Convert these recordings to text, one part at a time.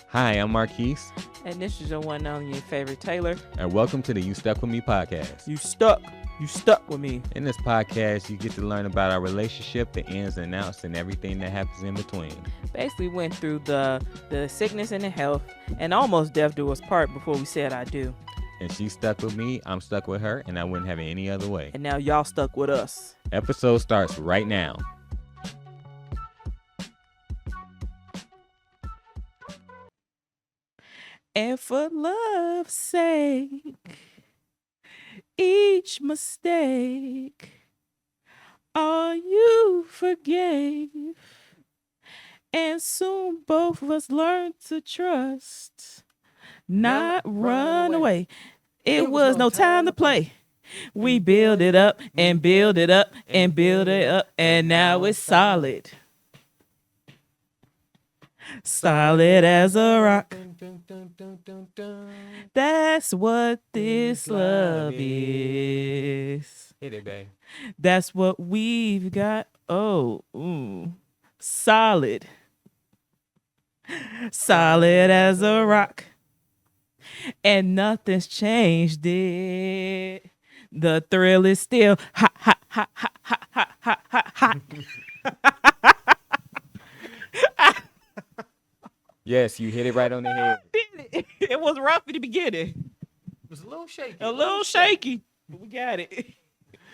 Hi, I'm Marquise, And this is your one and only favorite Taylor. and welcome to the You Stuck With Me podcast. You stuck with me. In this podcast, you get to learn about our relationship, the ins and outs, and everything that happens in between. Basically went through the sickness and the health, and almost death do us part before we said I do. And she's stuck with me, I'm stuck with her, and I wouldn't have it any other way. And now y'all stuck with us. Episode starts right now. And for love's sake, each mistake, all you forgave. And soon both of us learned to trust, not run away. It was no time to play. We build it up and build it up and build it up, and now it's solid. Solid as a rock. That's what this love is. Hit it, babe. That's what we've got. Oh, solid. Solid as a rock. And nothing's changed it. The thrill is still hot, hot, hot, hot, hot, hot, hot, hot, hot. Yes, you hit it right on the head. It was rough in the beginning. It was a little shaky. A little shaky. But we got it.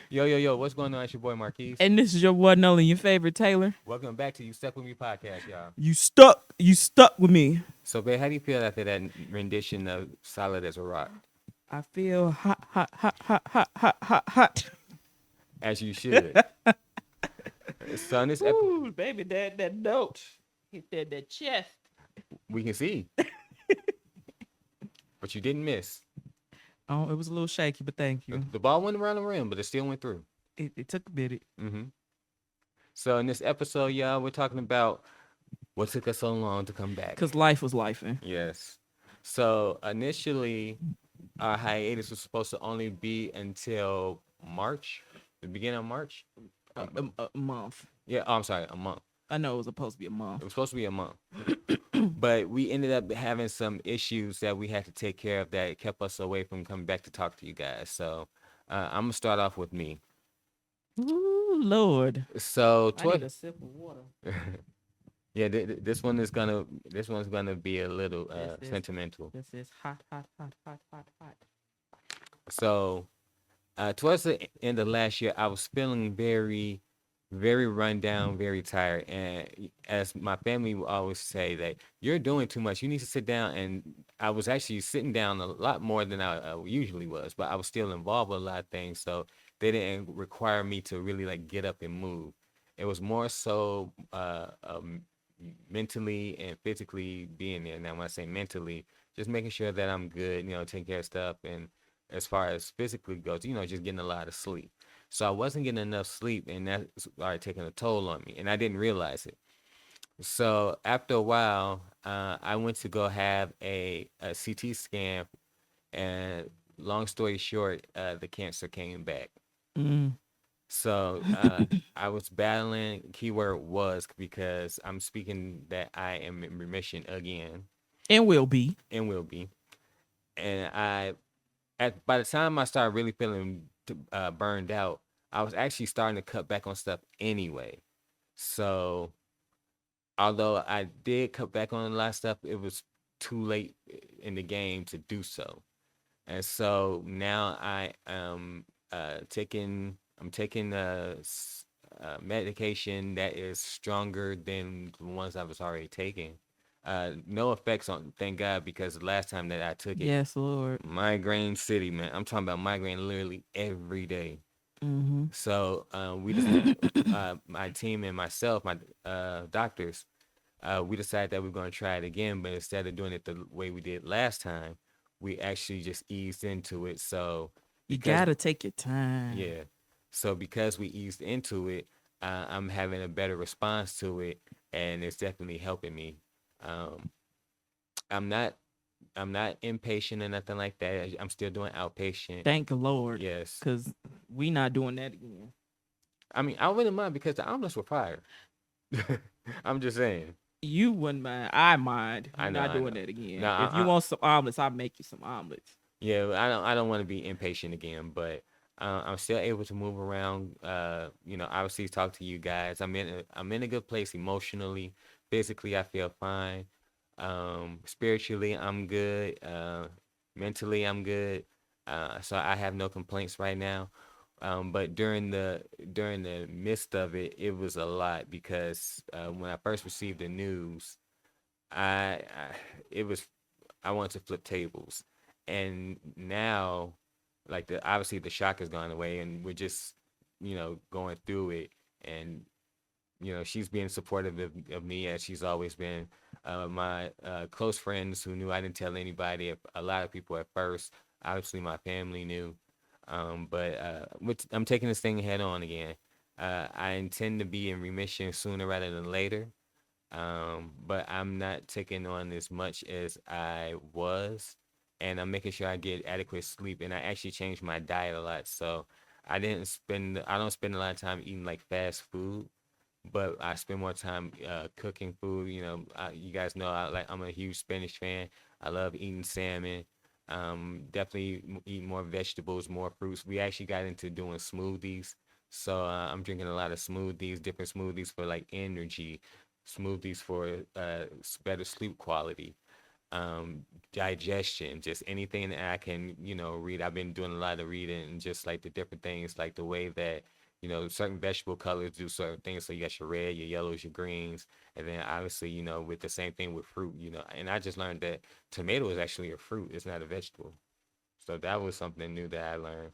Yo, what's going on? It's your boy Marquise. And this is your one and only, your favorite Taylor. Welcome back to You Stuck With Me podcast, y'all. You stuck with me. So, babe, how do you feel after that rendition of Solid as a Rock? I feel hot, hot, hot, hot, hot, hot, hot, hot. As you should. So, in this episode, Ooh, baby, that note hit that chest. we can see. But you didn't miss. Oh, it was a little shaky, but thank you. The ball went around the rim, but it still went through. It took a bit. Mm-hmm. So in this episode, y'all, we're talking about what took us so long to come back. Because life was lifing. Yes. So initially, our hiatus was supposed to only be until March, the beginning of March. A month. Yeah, I'm sorry, a month. I know it was supposed to be a It month. was supposed to be a month. But we ended up having some issues that we had to take care of that kept us away from coming back to talk to you guys. So I'm going to start off with me. Ooh, Lord. So, I need a sip of water. yeah, this one's gonna be a little sentimental. This is hot, hot, hot, hot, hot, hot. So, towards the end of last year, I was feeling very, very run down, very tired. And as my family would always say, that you're doing too much. You need to sit down. And I was actually sitting down a lot more than I usually was, but I was still involved with a lot of things. So they didn't require me to really like get up and move. It was more so mentally and physically being there. Now, when I say mentally, just making sure that I'm good, taking care of stuff. And as far as physically goes, just getting a lot of sleep. So I wasn't getting enough sleep, and that started taking a toll on me, and I didn't realize it. So after a while, I went to go have a CT scan, and long story short, the cancer came back. Mm. So I was battling, keyword was, because I'm speaking that I am in remission again. And will be. And will be. And by the time I started really feeling burned out, I was actually starting to cut back on stuff anyway. So although I did cut back on a lot of stuff, it was too late in the game to do so. And so now I am taking medication that is stronger than the ones I was already taking. No effects on, thank God, because the last time that I took it, Yes, Lord. migraine city, man. I'm talking about migraine literally every day. Mm-hmm. So we just, my team and myself, my doctors, we decided that we're going to try it again, but instead of doing it the way we did last time, we actually just eased into it. So You gotta take your time. yeah. So because we eased into it, I'm having a better response to it, and it's definitely helping me. I'm not inpatient or nothing like that. I'm still doing outpatient. Thank the Lord. Yes. Because we not doing that again. I mean, I wouldn't mind because the ambulance were fire. I'm just saying. You wouldn't mind. I mind. I You're know, not I doing know. that No, again. If you want some omelets, I'll make you some omelets. yeah, I don't want to be impatient again, but I'm still able to move around. Obviously talk to you guys. I'm in a good place emotionally, physically. I feel fine. Spiritually, I'm good. Mentally, I'm good. So I have no complaints right now. But during the midst of it, it was a lot because when I first received the news, I it was I wanted to flip tables, and now, like the obviously the shock has gone away, and we're just going through it, and she's being supportive of me as she's always been. My close friends who knew I didn't tell anybody, a lot of people at first, obviously my family knew, but I'm taking this thing head on again. I intend to be in remission sooner rather than later. But I'm not taking on as much as I was, and I'm making sure I get adequate sleep. And I actually changed my diet a lot, so I don't spend a lot of time eating like fast food, but I spend more time cooking food. You guys know I'm a huge Spanish fan. I love eating salmon. Definitely eat more vegetables, more fruits. We actually got into doing smoothies. So I'm drinking a lot of smoothies, different smoothies for like energy, smoothies for better sleep quality, digestion, just anything that I can, read. I've been doing a lot of reading and just like the different things, like the way that, certain vegetable colors do certain things. So you got your red, your yellows, your greens, and then obviously, with the same thing with fruit, and I just learned that tomato is actually a fruit, it's not a vegetable. So that was something new that I learned.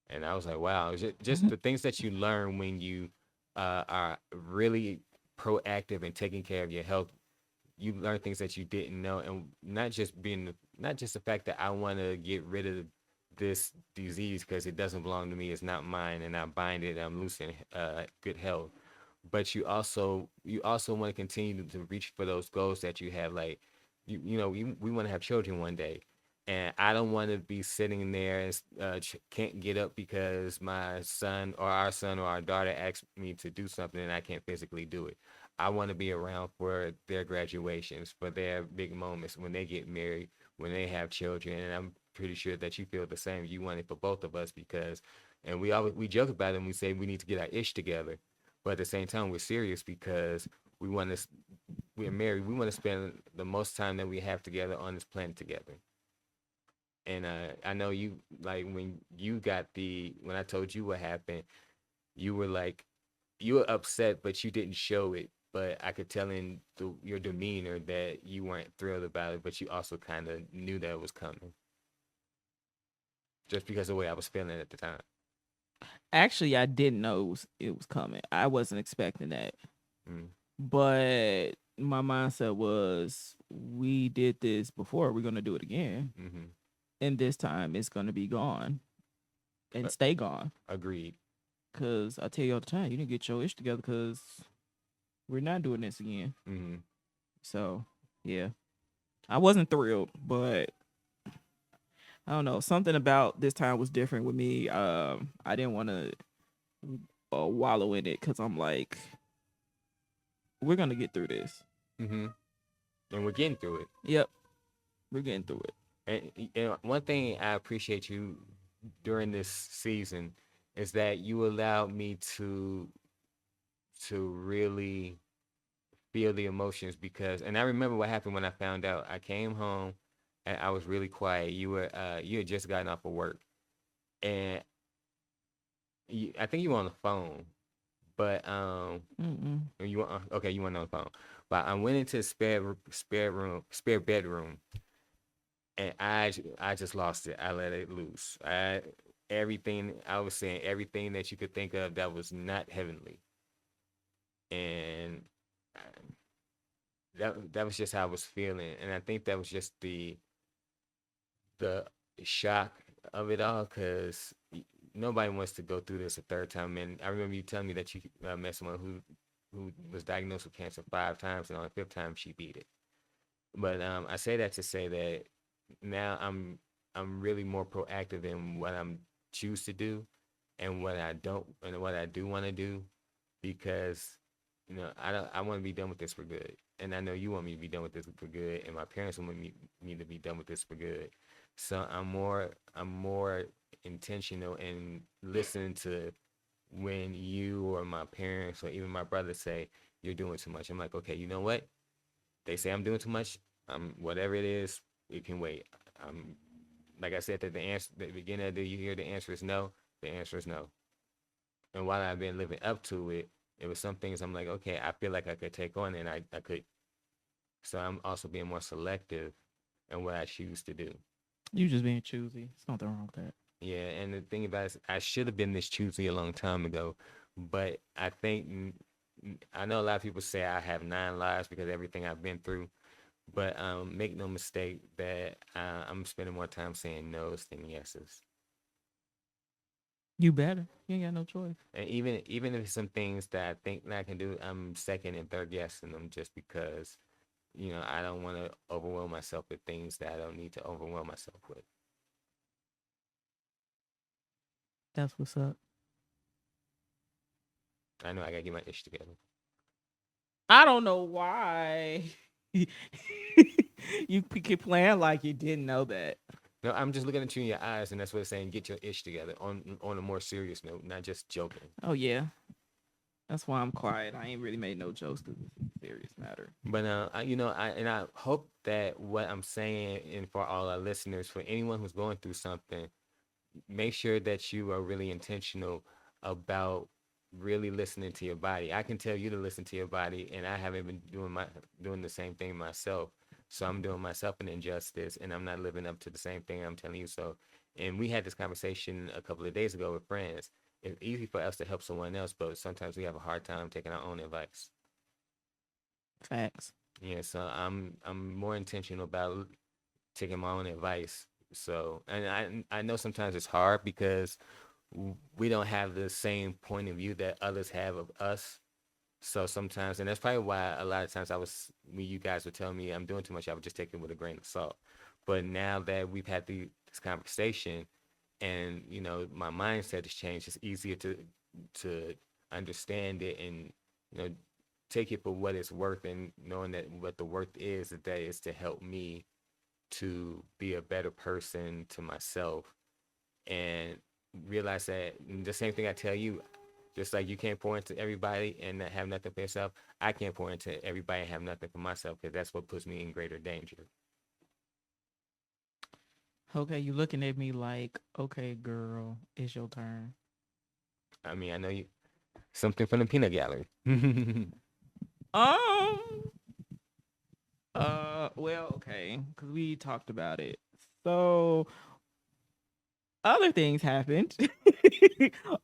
And I was like, wow, just the things that you learn when you are really proactive and taking care of your health. You learn things that you didn't know, and not just the fact that I want to get rid of this disease because it doesn't belong to me, it's not mine, and I bind it, I'm losing good health. But you also want to continue to reach for those goals that you have, like we want to have children one day, and I don't want to be sitting there and can't get up because my son or our son or our daughter asked me to do something and I can't physically do it. I want to be around for their graduations, for their big moments, when they get married, when they have children, and I'm pretty sure that you feel the same. You want it for both of us because, and we joke about it and we say we need to get our ish together, but at the same time we're serious because we want to we're married. We want to spend the most time that we have together on this planet together. And I know you, like, when I told you what happened, you were like, you were upset, but you didn't show it. But I could tell in your demeanor that you weren't thrilled about it, but you also kind of knew that it was coming, just because of the way I was feeling at the time. Actually, I didn't know it was coming. I wasn't expecting that. Mm, But my mindset was, we did this before, we're gonna do it again. mm-hmm. And this time it's gonna be gone and stay gone. Agreed. Cause I tell you all the time, you need to get your ish together because we're not doing this again. Mm-hmm. So yeah. I wasn't thrilled, but I don't know. Something about this time was different with me. I didn't want to wallow in it because I'm like, we're gonna get through this. Mm-hmm. And we're getting through it. Yep, we're getting through it. And one thing I appreciate you during this season is that you allowed me to really feel the emotions, because and I remember what happened when I found out. I came home and I was really quiet. You had just gotten off of work, and I think you were on the phone, but Mm-mm. you were okay, you weren't on the phone. But I went into the spare bedroom, and I just lost it. I let it loose. Everything I was saying, everything that you could think of that was not heavenly, and uh, that was just how I was feeling, and I think that was just the shock of it all, because nobody wants to go through this a third time. And I remember you telling me that you met someone who was diagnosed with cancer 5 times, and on the fifth time she beat it. But I say that to say that now I'm really more proactive in what I'm choose to do, and what I don't, and what I do want to do, because I want to be done with this for good, and I know you want me to be done with this for good, and my parents want me to be done with this for good. So I'm more intentional in listening to when you or my parents or even my brother say you're doing too much. I'm like, okay, you know what? They say I'm doing too much. Whatever it is, it can wait. Um, like I said, that the beginning of the year, the answer is no. The answer is no. And while I've been living up to it, it was some things I'm like, okay, I feel like I could take on, and I could. So I'm also being more selective in what I choose to do. You just being choosy. There's nothing wrong with that. Yeah, and the thing about it is, I should have been this choosy a long time ago, but I think I know a lot of people say I have 9 lives because of everything I've been through, but make no mistake that I'm spending more time saying no's than yeses. You better. You ain't got no choice. And even if some things that I think that I can do, I'm second and third guessing them just because I don't want to overwhelm myself with things that I don't need to overwhelm myself with. That's what's up. I know I gotta get my ish together. I don't know why you keep playing like you didn't know that. No, I'm just looking at you in your eyes, and that's what it's saying. Get your ish together on a more serious note, not just joking. Oh yeah, that's why I'm quiet. I ain't really made no jokes because it's a serious matter. But I hope that what I'm saying, and for all our listeners, for anyone who's going through something, make sure that you are really intentional about really listening to your body. I can tell you to listen to your body, and I haven't been doing the same thing myself. So I'm doing myself an injustice, and I'm not living up to the same thing I'm telling you. So, and we had this conversation a couple of days ago with friends. It's easy for us to help someone else, but sometimes we have a hard time taking our own advice. Facts. Yeah, so I'm more intentional about taking my own advice. So, and I know sometimes it's hard because we don't have the same point of view that others have of us. So sometimes, and that's probably why a lot of times when you guys would tell me I'm doing too much, I would just take it with a grain of salt. But now that we've had this conversation, and my mindset has changed, it's easier to understand it, and you know take it for what it's worth, and knowing that what the worth is that is to help me to be a better person to myself, and realize that the same thing I tell you, just like you can't pour into everybody and not have nothing for yourself, I can't pour into everybody and have nothing for myself, because that's what puts me in greater danger. Okay, you looking at me like, okay, girl, it's your turn. I mean, I know you something from the peanut gallery. Um. Well, okay, because we talked about it. So other things happened.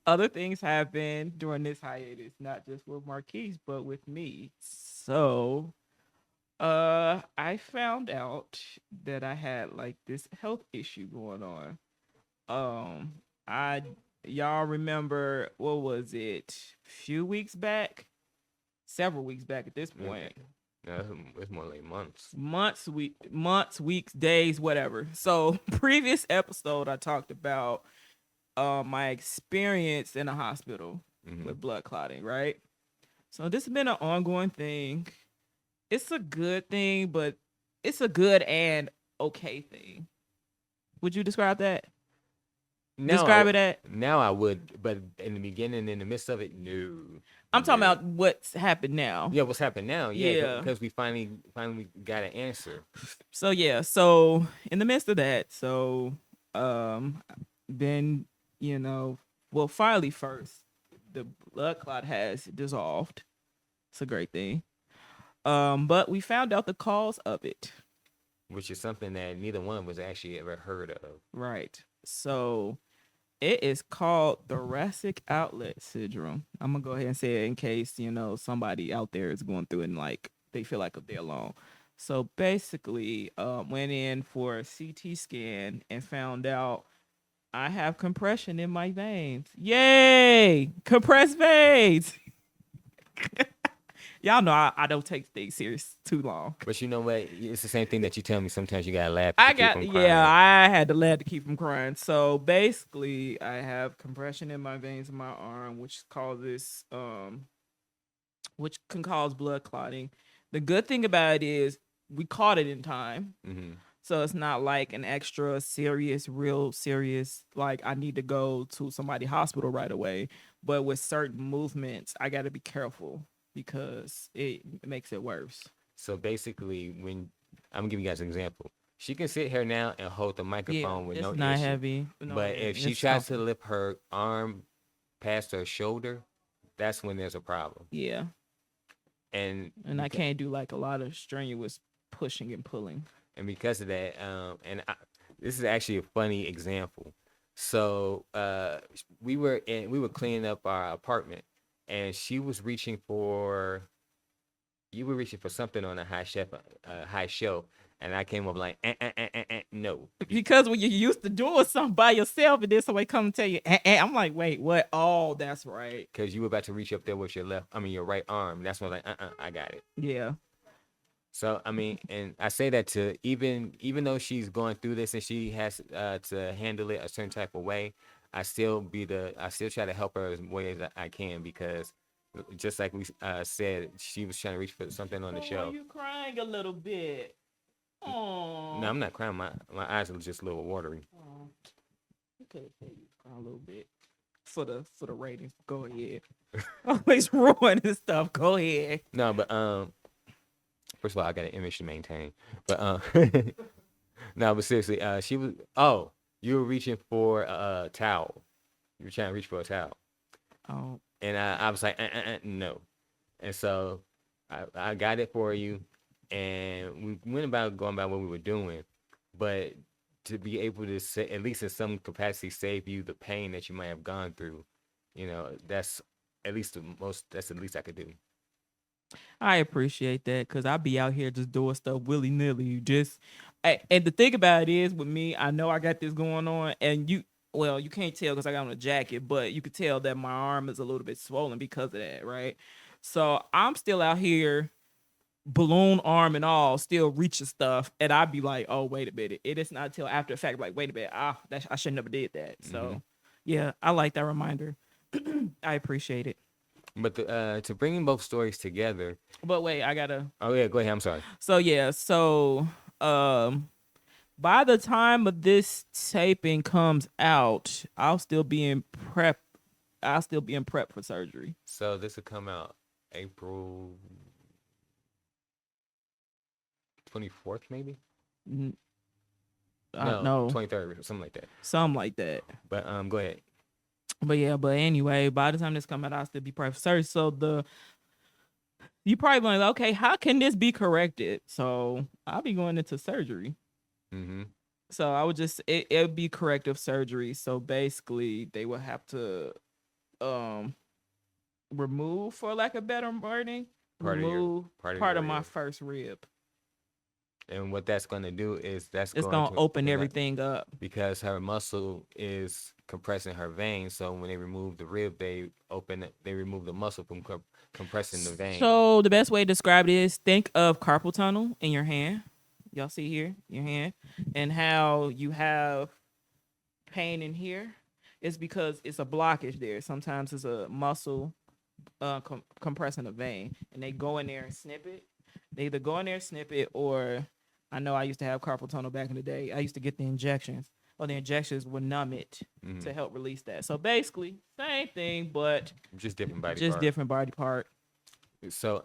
Other things happened during this hiatus, not just with Marquise, but with me. So, I found out that I had like this health issue going on. Um, I y'all remember what was it? Few weeks back, several weeks back at this point. Okay. No, it's more like months. Months, weeks, days, whatever. So previous episode I talked about my experience in a hospital with blood clotting, right? So this has been an ongoing thing. It's a good thing, but it's a good and okay thing. Would you describe that? Describe it at. Now I would, but in the beginning, in the midst of it, no. I'm talking about what's happened now. Yeah, what's happened now? Yeah. Because we finally got an answer. So yeah, so in the midst of that, so then well, finally first the blood clot has dissolved. It's a great thing. But we found out the cause of it. Which is something that neither one was actually ever heard of. Right. So it is called thoracic outlet syndrome. I'm gonna go ahead and say it in case somebody out there is going through it and like they feel like they're alone. So basically, went in for a CT scan and found out I have compression in my veins. Yay! Compressed veins. Y'all know I don't take things serious too long. But you know what? It's the same thing that you tell me. Sometimes you gotta laugh. I had to laugh to keep from crying. So basically, I have compression in my veins in my arm, which causes which can cause blood clotting. The good thing about it is we caught it in time. Hmm. So it's not like an extra serious, real serious, like I need to go to somebody hospital right away. But with certain movements, I got to be careful because it makes it worse. So basically, when I'm gonna give you guys an example, she can sit here now and hold the Yeah, microphone with it's no not issue. heavy. No, But if she it's tries to comfortable. lift her arm past her shoulder, that's when there's a problem. Yeah, And and I because can't do like a lot of strenuous pushing and pulling. because of that, this is actually a funny example. So we were cleaning up our apartment, and she was reaching for you were reaching for something on a high shelf, and I came up like, no, Because when you're used to doing something by yourself and then somebody come and tell you, I'm like, wait, what? Oh, that's right. because you were about to reach up there with your right arm. That's when I was like, I got it. Yeah. So I mean, and I say that to even though she's going through this and she has to handle it a certain type of way, I still try to help her as way as I can because just like we said, she was trying to reach for something on the Oh, shelf. you crying a little bit. Oh. No, I'm not crying. My eyes are just a little watery. You could have said you was crying a little bit for the ratings. Go ahead. Always ruining stuff. Go ahead. No, but first of all, I got an image to maintain. But no, but seriously, she was. Oh, you were reaching for a towel. You were trying to reach for a towel, Oh. and I was like, no. And so I got it for you, and we went about going about what we were doing, but to be able to say, at least in some capacity, save you the pain that you might have gone through, that's at least that's the least I could do. I appreciate that because I be out here just doing stuff willy nilly. And the thing about it is with me, I know I got this going on, and you can't tell because I got on a jacket, but you could tell that my arm is a little bit swollen because of that, right? So I'm still out here, balloon arm and all, still reaching stuff, and I'd be like, oh, wait a minute. It is not until after the fact, like, wait a minute, I should never did that. Hmm. So, yeah, I like that reminder. I appreciate it. But to bringing both stories together. But wait, I gotta. Oh yeah, go ahead. I'm sorry. So yeah, um, by the time of this taping comes out, I'll still be in prep for surgery. So this will come out April 24th, maybe. N- I No, know 23rd, something like that. something like that. But go ahead. But yeah, but anyway, by the time this come out, I'll still be prep for surgery. So you probably like, okay, how can this be corrected? So I'll be going into surgery. Mm-hmm. So I would it'd be corrective surgery. So basically, they would have to um remove, for lack of better wording, remove part of my rib. first rib. And what that's going to do is that's It's going gonna to open prevent- everything up. because her muscle is compressing her vein. So when they remove the rib, they remove the muscle from compressing the vein. So the best way to describe it is think of carpal tunnel in your hand. Y'all see here, your hand, and how you have pain in here. It's because it's a blockage there. Sometimes it's a muscle compressing a vein, and they go in there and snip it. They either go in there and snip it, or I know I used to have carpal tunnel back in the day. I used to get the injections. Well, the injections would numb it to help release that. So basically, same thing, but just different body just part. different body part. So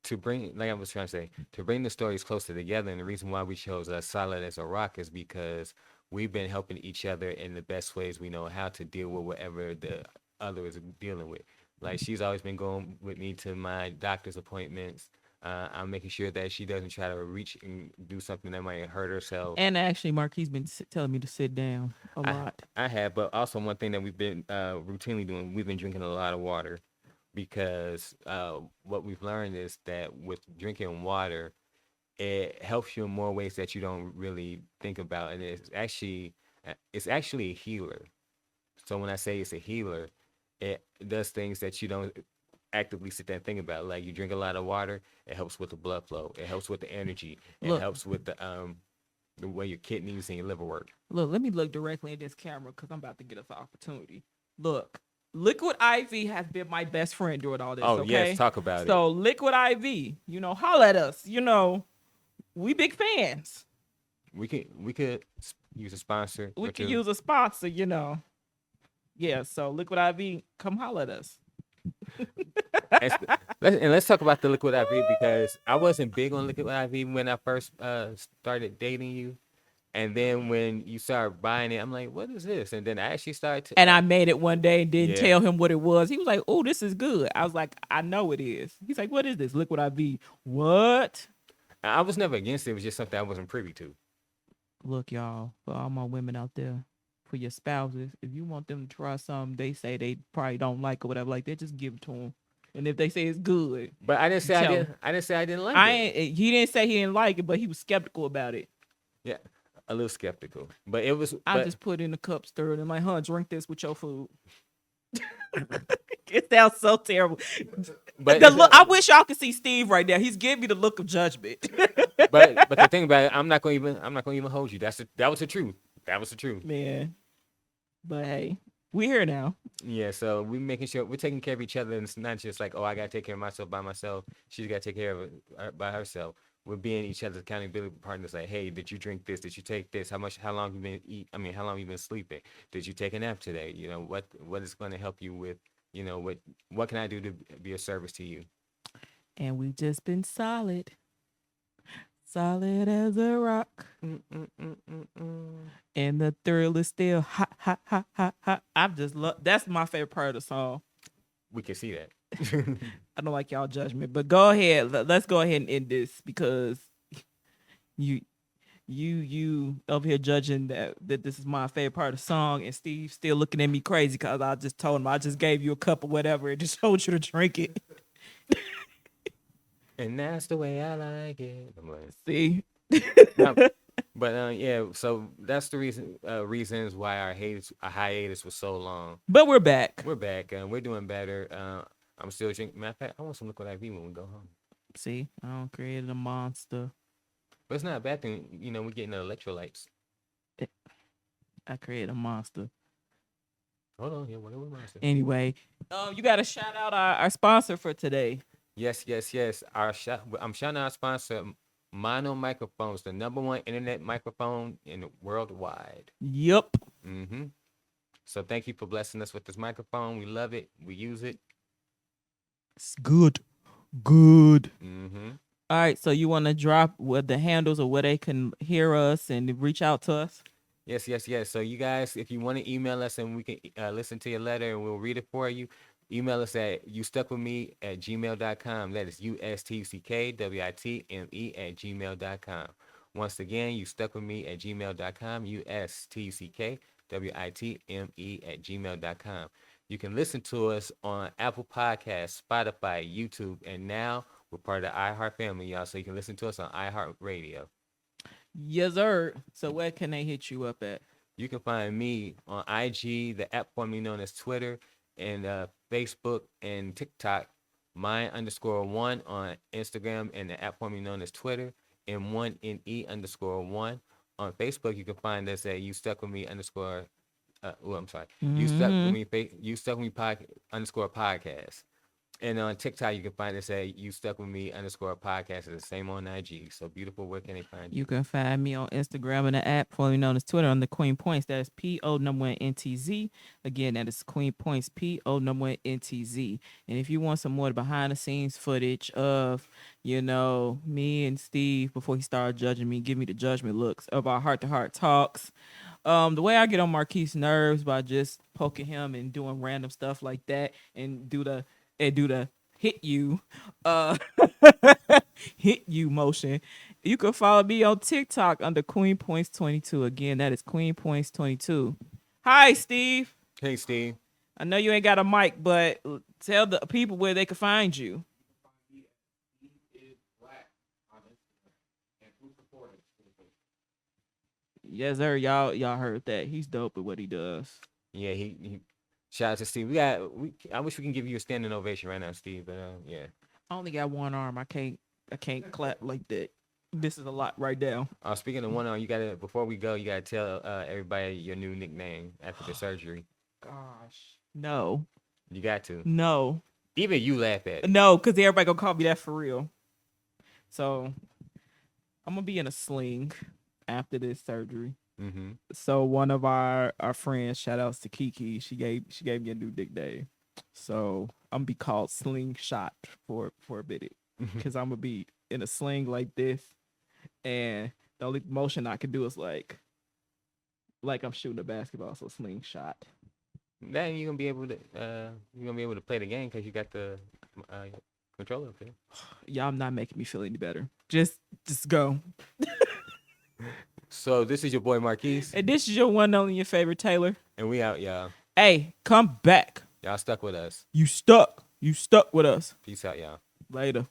to bring, like I was trying to say, to bring the stories closer together, and the reason why we chose Solid as a Rock is because we've been helping each other in the best ways we know how to deal with whatever the other is dealing with. Like she's always been going with me to my doctor's appointments. I'm making sure that she doesn't try to reach and do something that might hurt herself. And actually, Marquis been telling me to sit down a lot. I have, but also one thing that we've been routinely doing, we've been drinking a lot of water because what we've learned is that with drinking water, it helps you in more ways that you don't really think about, and it's actually a healer. So when I say it's a healer, it does things that you don't actively sit there and think about. Like you drink a lot of water, it helps with the blood flow, it helps with the energy, it helps with the way your kidneys and your liver work. Look, let me look directly at this camera because I'm about to get us an opportunity. Look, Liquid IV has been my best friend during all this. Oh Okay, yes, talk about it. so Liquid IV, holla at us. We big fans. We could use a sponsor We or could two. use a sponsor. Yeah. So Liquid IV, come holla at us. And let's talk about the Liquid IV because I wasn't big on Liquid IV when I first started dating you, and then when you started buying it, I'm like, what is this? And then I actually started to, And I made it one day and didn't Yeah. tell him what it was. He was like, "Oh, this is good." I was like, "I know it is." He's like, "What is this? Liquid IV?" What? I was never against it. It was just something I wasn't privy to. Look, y'all, for all my women out there, for your spouses, if you want them to try something they say they probably don't like or whatever like that, just give it to them. And if they say it's good, But I didn't say I Tell didn't. I didn't say I didn't like I it. ain't. He didn't say he didn't like it, but he was skeptical about it. Yeah, a little skeptical, but it was. I But just put it in the cup, stir it, and like, drink this with your food. It sounds so terrible. but I wish y'all could see Steve right now. He's giving me the look of judgment. but the thing about it, I'm not gonna even hold you. That was the truth. That was the truth. Man. But hey, we here now. Yeah, so we making sure we're taking care of each other, and it's not just like, oh, I gotta take care of myself by myself. She's gotta take care of it by herself. We're being each other's accountability partners. Like, hey, did you drink this? Did you take this? How long you been eat? I mean, how long you been sleeping? Did you take a nap today? What is going to help you with? What can I do to be a service to you? And we just been solid. Solid as a rock. And the thrill is still hot, hot, hot, hot, hot. I've just that's my favorite part of the song. We can see that. I don't like y'all judgment, but go ahead. Let's go ahead and end this because you over here judging that this is my favorite part of the song, and Steve still looking at me crazy because I just told him I just gave you a cup of whatever and just told you to drink it. And that's the way I like it. I'm like, See? but yeah, so that's the reasons why our hiatus was so long. But we're back. We're back and we're doing better. I'm still drinking. Matter of fact, I want some Liquid IV when we go home. See, I don't create a monster. But it's not a bad thing, we're getting the electrolytes. I create a monster. Hold on, yeah, whatever monster. Anyway, you got to shout out our sponsor for today. Yes. I'm shouting out our sponsor, Mono Microphones, the #1 internet microphone in the worldwide. Yep. So thank you for blessing us with this microphone. We love it. We use it. It's good. Good. All right, so you want to drop what the handles or where they can hear us and reach out to us? Yes. So you guys, if you want to email us and we can listen to your letter and we'll read it for you, email us at youstuckwithme@gmail.com. That is USTUCKWITME@gmail.com. Once again, youstuckwithme@gmail.com. USTUCKWITME@gmail.com. You can listen to us on Apple Podcasts, Spotify, YouTube, and now we're part of the iHeart family, y'all. So you can listen to us on iHeartRadio. Yes, sir. So where can they hit you up at? You can find me on IG, the app formerly known as Twitter, and Facebook and TikTok, mine_1 on Instagram and the app formerly known as Twitter, and 1NE_1. On Facebook, you can find us at You Stuck With Me _ You Stuck With Me _podcast. And on TikTok, you can find us at You Stuck With Me _podcast. It's the same on IG. So beautiful. Where can they find you? You can find me on Instagram and the app formerly known as Twitter on the Queen Points. That is PO1NTZ. Again, that is Queen Points PO1NTZ. And if you want some more behind the scenes footage of, me and Steve before he started judging me, give me the judgment looks of our heart-to-heart talks. The way I get on Marquise' nerves by just poking him and doing random stuff like that and do the hit you hit you motion. You can follow me on TikTok under Queen Points 22. Again, that is Queen Points 22. Hi, Steve. Hey, Steve. I know you ain't got a mic, but tell the people where they can find you. Yes, sir. Y'all heard that. He's dope at what he does. Yeah, he shout out to Steve. I wish we can give you a standing ovation right now, Steve. But yeah. I only got one arm. I can't clap like that. This is a lot right now. Speaking of one arm, before we go, you gotta tell everybody your new nickname after the surgery. Gosh. No. You got to. No. Even you laugh at it. No, because everybody gonna call me that for real. So I'm gonna be in a sling after this surgery. Mm-hmm. So one of our friends, shout outs to Kiki, she gave me a new nickname. So I'm gonna be called Slingshot for a bit, because I'm gonna be in a sling like this, and the only motion I can do is like I'm shooting a basketball, so slingshot. Then you're gonna be able to play the game because you got the controller up there. Y'all not making me feel any better. Just go. So this is your boy Marquise, And this is your one and only your favorite Taylor. and we out, y'all. Hey, come back. Y'all stuck with us. You stuck. You stuck with us. Peace out, y'all. Later.